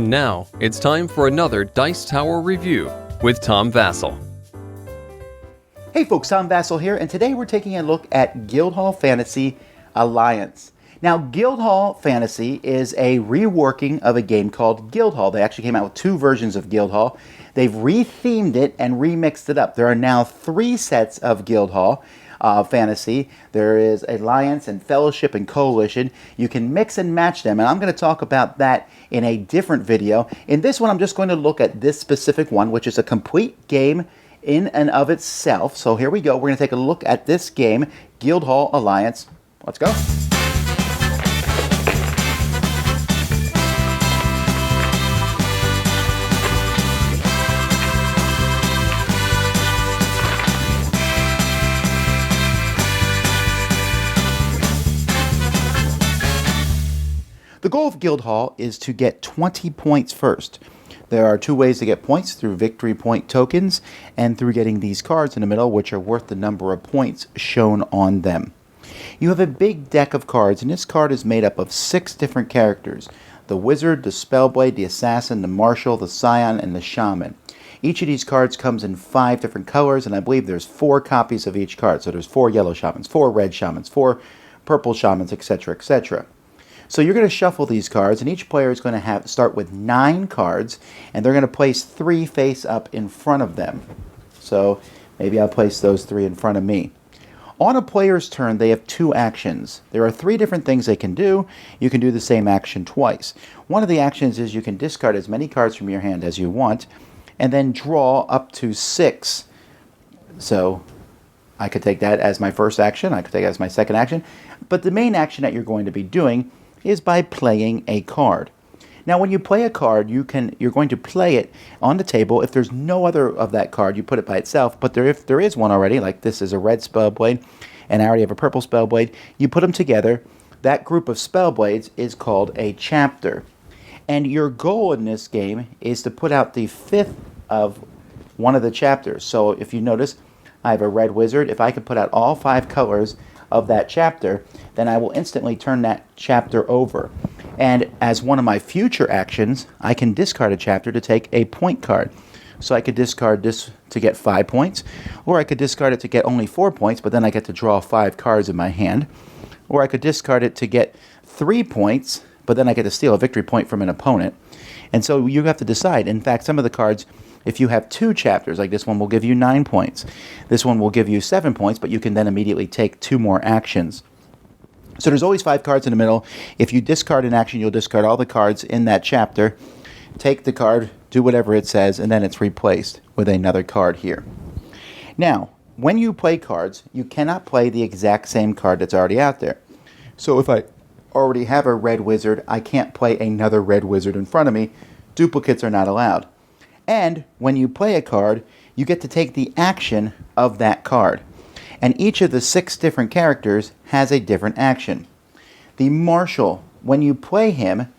And now, it's time for another Dice Tower review with Tom Vasel. Hey folks, Tom Vasel here, and today we're taking a look at Guildhall Fantasy Alliance. Now, Guildhall Fantasy is a reworking of a game called Guildhall. They actually came out with two versions of Guildhall. They've rethemed it and remixed it up. There are now three sets of Guildhall Fantasy. There is Alliance and Fellowship and Coalition. You can mix and match them, and I'm going to talk about that in a different video. In this one, I'm just going to look at this specific one, which is a complete game in and of itself. So here we go. We're going to take a look at this game, Guildhall Alliance. Let's go. The goal of Guildhall is to get 20 points first. There are two ways to get points, through victory point tokens and through getting these cards in the middle, which are worth the number of points shown on them. You have a big deck of cards, and this card is made up of 6 different characters: the Wizard, the Spellblade, the Assassin, the Marshal, the Scion, and the Shaman. Each of these cards comes in 5 different colors, and I believe there's 4 copies of each card. So there's 4 yellow Shamans, 4 red Shamans, 4 purple Shamans, etc., etc. So you're going to shuffle these cards, and each player is going to start with 9 cards, and they're going to place 3 face up in front of them. So maybe I'll place those 3 in front of me. On a player's turn, they have 2 actions. There are 3 different things they can do. You can do the same action twice. One of the actions is you can discard as many cards from your hand as you want, and then draw up to 6. So I could take that as my first action. I could take it as my second action. But the main action that you're going to be doing is by playing a card. Now, when you play a card, you're going to play it on the table. If there's no other of that card, you put it by itself. But if there is one already, like this is a red Spellblade, and I already have a purple Spellblade, you put them together. That group of Spellblades is called a chapter. And your goal in this game is to put out the 5th of one of the chapters. So if you notice, I have a red Wizard. If I could put out all 5 colors of that chapter, then I will instantly turn that chapter over. And as one of my future actions, I can discard a chapter to take a point card. So I could discard this to get 5 points, or I could discard it to get only 4 points, but then I get to draw 5 cards in my hand. Or I could discard it to get 3 points, but then I get to steal a victory point from an opponent. And so you have to decide. In fact, some of the cards, if you have 2 chapters, like this one will give you 9 points. This one will give you 7 points, but you can then immediately take 2 more actions. So there's always 5 cards in the middle. If you discard an action, you'll discard all the cards in that chapter, take the card, do whatever it says, and then it's replaced with another card here. Now, when you play cards, you cannot play the exact same card that's already out there. So if I already have a red Wizard, I can't play another red Wizard in front of me. Duplicates are not allowed. And when you play a card, you get to take the action of that card. And each of the 6 different characters has a different action. The Marshal, when you play him,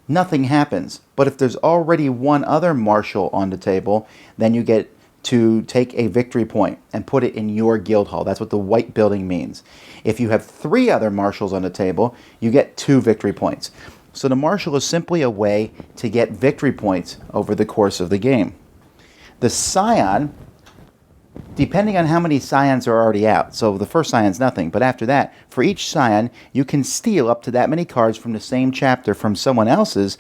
nothing happens. But if there's already one other Marshal on the table, then you get to take a victory point and put it in your Guildhall. That's what the white building means. If you have 3 other Marshals on the table, you get 2 victory points. So the Marshal is simply a way to get victory points over the course of the game. The Scion, depending on how many Scions are already out, so the first Scion's nothing, but after that, for each Scion, you can steal up to that many cards from the same chapter from someone else's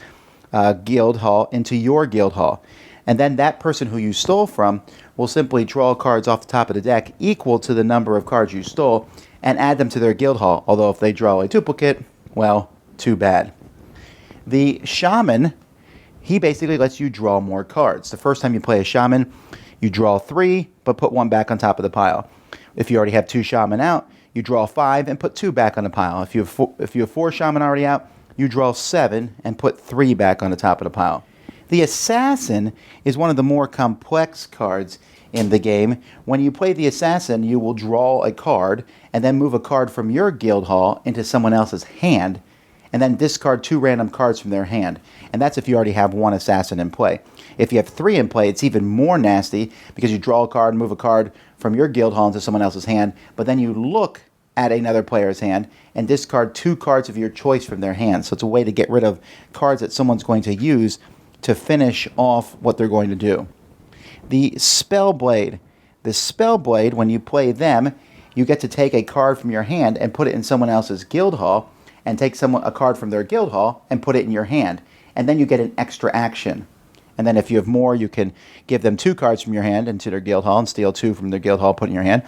Guildhall into your Guildhall. And then that person who you stole from will simply draw cards off the top of the deck equal to the number of cards you stole and add them to their Guildhall. Although if they draw a duplicate, well, too bad. The Shaman, he basically lets you draw more cards. The first time you play a Shaman, you draw 3, but put 1 back on top of the pile. If you already have 2 Shaman out, you draw 5 and put 2 back on the pile. If you have 4 Shaman already out, you draw 7 and put 3 back on the top of the pile. The Assassin is one of the more complex cards in the game. When you play the Assassin, you will draw a card and then move a card from your Guildhall into someone else's hand, and then discard 2 random cards from their hand. And that's if you already have 1 Assassin in play. If you have 3 in play, it's even more nasty because you draw a card and move a card from your Guildhall into someone else's hand, but then you look at another player's hand and discard 2 cards of your choice from their hand. So it's a way to get rid of cards that someone's going to use to finish off what they're going to do. The Spellblade. The Spellblade, when you play them, you get to take a card from your hand and put it in someone else's Guildhall, and take a card from their Guildhall and put it in your hand. And then you get an extra action. And then if you have more, you can give them 2 cards from your hand into their Guildhall and steal 2 from their Guildhall, put in your hand.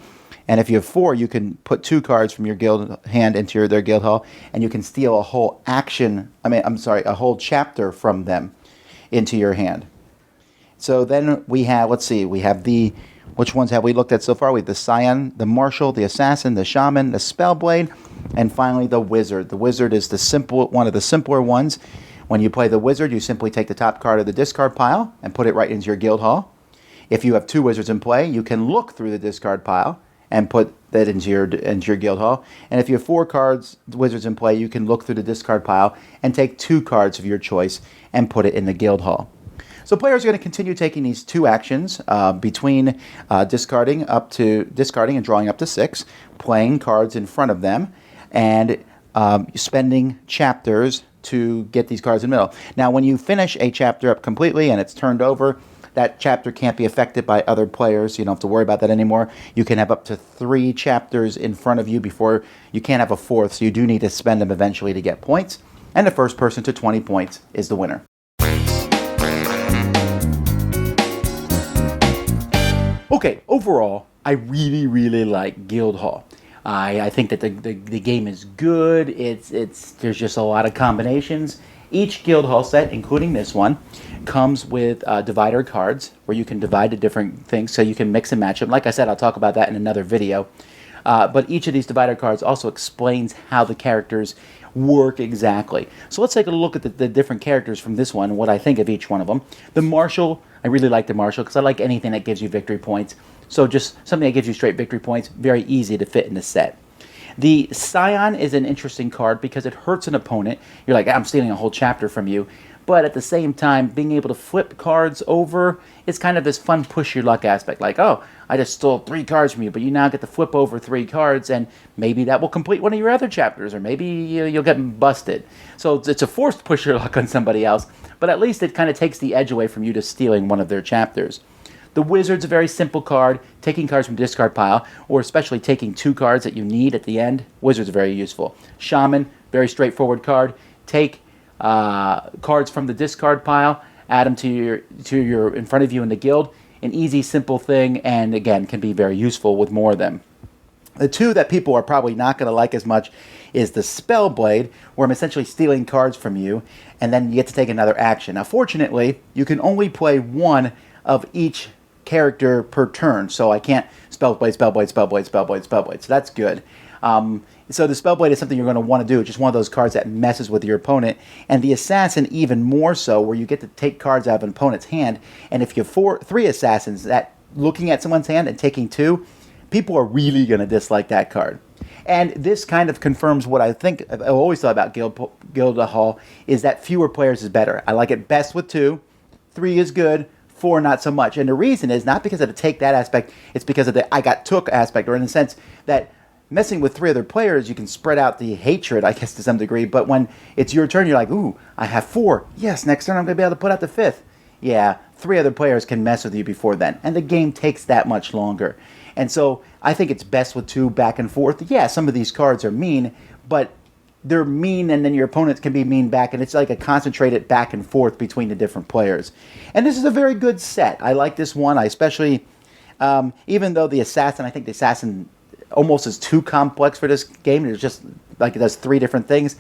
And if you have 4, you can put 2 cards from your hand into their Guildhall, and you can steal a whole a whole chapter from them into your hand. So then we have, which ones have we looked at so far? We have the Scion, the Marshal, the Assassin, the Shaman, the Spellblade, and finally the Wizard. The Wizard is one of the simpler ones. When you play the Wizard, you simply take the top card of the discard pile and put it right into your Guildhall. If you have 2 Wizards in play, you can look through the discard pile and put that into your Guildhall. And if you have 4 Wizards in play, you can look through the discard pile and take 2 cards of your choice and put it in the Guildhall. So players are going to continue taking these 2 actions between discarding and drawing up to 6, playing cards in front of them, and spending chapters to get these cards in the middle. Now, when you finish a chapter up completely and it's turned over, that chapter can't be affected by other players. You don't have to worry about that anymore. You can have up to 3 chapters in front of you before you can't have a 4th, so you do need to spend them eventually to get points. And the first person to 20 points is the winner. Okay, overall, I really, really like Guildhall. I think that the game is good. There's just a lot of combinations. Each Guildhall set, including this one, comes with divider cards where you can divide the different things so you can mix and match them. Like I said, I'll talk about that in another video. But each of these divider cards also explains how the characters work exactly. So let's take a look at the different characters from this one and what I think of each one of them. The Marshal, I really like the Marshal because I like anything that gives you victory points. So just something that gives you straight victory points, very easy to fit in the set. The Scion is an interesting card because it hurts an opponent. You're like, I'm stealing a whole chapter from you. But at the same time, being able to flip cards over is kind of this fun push your luck aspect. Like, oh, I just stole 3 cards from you, but you now get to flip over 3 cards, and maybe that will complete one of your other chapters, or maybe you'll get busted. So it's a forced push your luck on somebody else, but at least it kind of takes the edge away from you to stealing one of their chapters. The Wizard's a very simple card, taking cards from discard pile, or especially taking 2 cards that you need at the end. Wizard's very useful. Shaman, very straightforward card. Take cards from the discard pile, add them to your in front of you in the guild. An easy, simple thing, and again, can be very useful with more of them. The 2 that people are probably not going to like as much is the Spellblade, where I'm essentially stealing cards from you, and then you get to take another action. Now, fortunately, you can only play 1 of each character per turn, so I can't Spellblade. So that's good. So the Spellblade is something you're going to want to do. It's just one of those cards that messes with your opponent. And the Assassin even more so, where you get to take cards out of an opponent's hand. And if you have 3 Assassins, that looking at someone's hand and taking 2, people are really going to dislike that card. And this kind of confirms what I think I've always thought about Guildhall, is that fewer players is better. I like it best with 2. 3 is good. 4 not so much. And the reason is not because of the take that aspect, it's because of the I got took aspect, or in the sense that messing with 3 other players, you can spread out the hatred, I guess, to some degree. But when it's your turn, you're like, ooh, I have 4. Yes, next turn I'm going to be able to put out the 5th. Yeah, 3 other players can mess with you before then. And the game takes that much longer. And so I think it's best with 2 back and forth. Yeah, some of these cards are mean, but they're mean, and then your opponents can be mean back, and it's like a concentrated back and forth between the different players. And this is a very good set. I like this one. I especially, even though the Assassin, I think the Assassin almost is too complex for this game. It's just like it does 3 different things.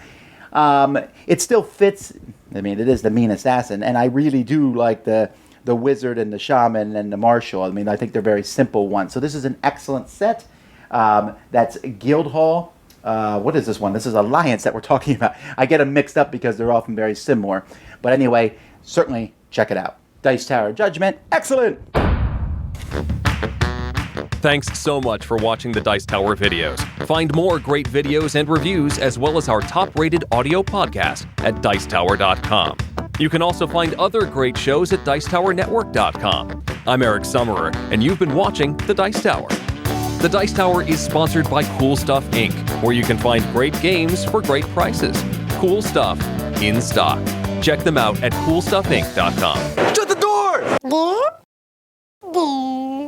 It still fits. I mean, it is the mean Assassin, and I really do like the Wizard and the Shaman and the Marshal. I mean, I think they're very simple ones. So this is an excellent set. That's Guildhall. What is this one? This is Alliance that we're talking about. I get them mixed up because they're often very similar. But anyway, certainly check it out. Dice Tower Judgment, excellent! Thanks so much for watching the Dice Tower videos. Find more great videos and reviews, as well as our top-rated audio podcast at Dicetower.com. You can also find other great shows at DicetowerNetwork.com. I'm Eric Summerer, and you've been watching The Dice Tower. The Dice Tower is sponsored by Cool Stuff Inc., where you can find great games for great prices. Cool Stuff in stock. Check them out at coolstuffinc.com. Shut the door! There.